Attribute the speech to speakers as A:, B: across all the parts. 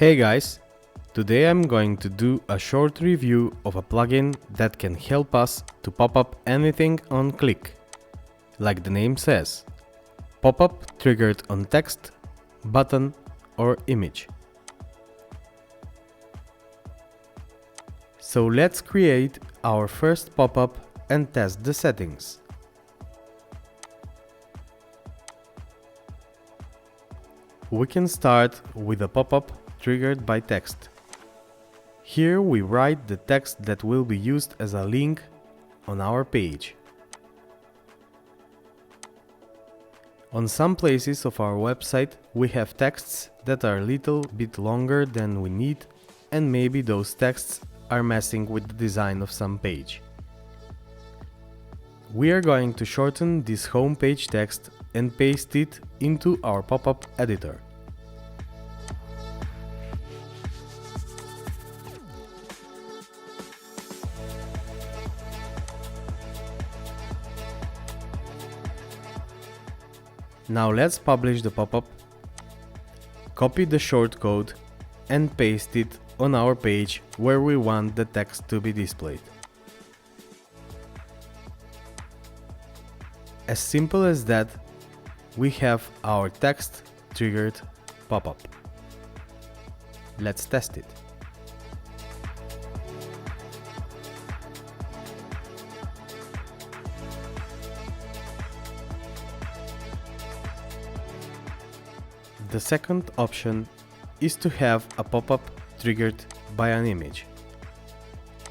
A: Hey guys, today I'm going to do a short review of a plugin that can help us to pop up anything on click. Like the name says, pop-up triggered on text, button or image. So let's create our first pop-up and test the settings. We can start with a pop-up triggered by text. Here we write the text that will be used as a link on our page. On some places of our website we have texts that are a little bit longer than we need, and maybe those texts are messing with the design of some page. We are going to shorten this homepage text and paste it into our pop-up editor. Now let's publish the pop-up, copy the shortcode and paste it on our page where we want the text to be displayed. As simple as that, we have our text triggered pop-up. Let's test it. The second option is to have a pop-up triggered by an image.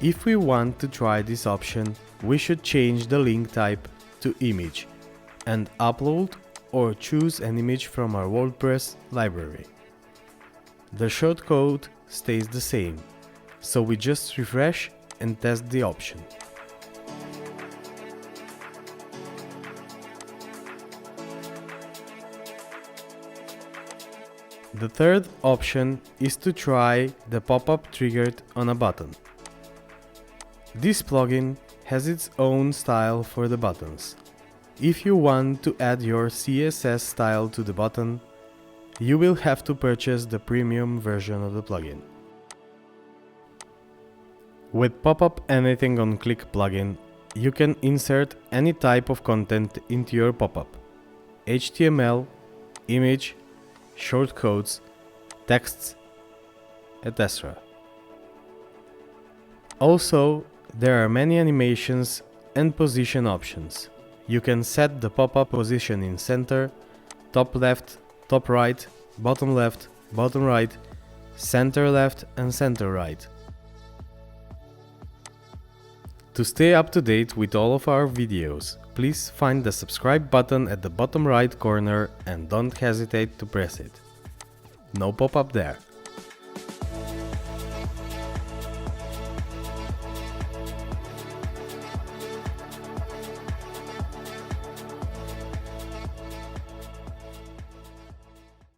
A: If we want to try this option, we should change the link type to image and upload or choose an image from our Wordpress library. The shortcode stays the same, so we just refresh and test the option. The third option is to try the pop-up triggered on a button. This plugin has its own style for the buttons. If you want to add your CSS style to the button, you will have to purchase the premium version of the plugin. With Popup Anything on Click plugin, you can insert any type of content into your pop-up: HTML, image, shortcodes, texts, etc. Also, there are many animations and position options. You can set the pop-up position in center, top left, top right, bottom right, center left and center right. To stay up to date with all of our videos, please find the subscribe button at the bottom right corner and don't hesitate to press it. No pop-up there.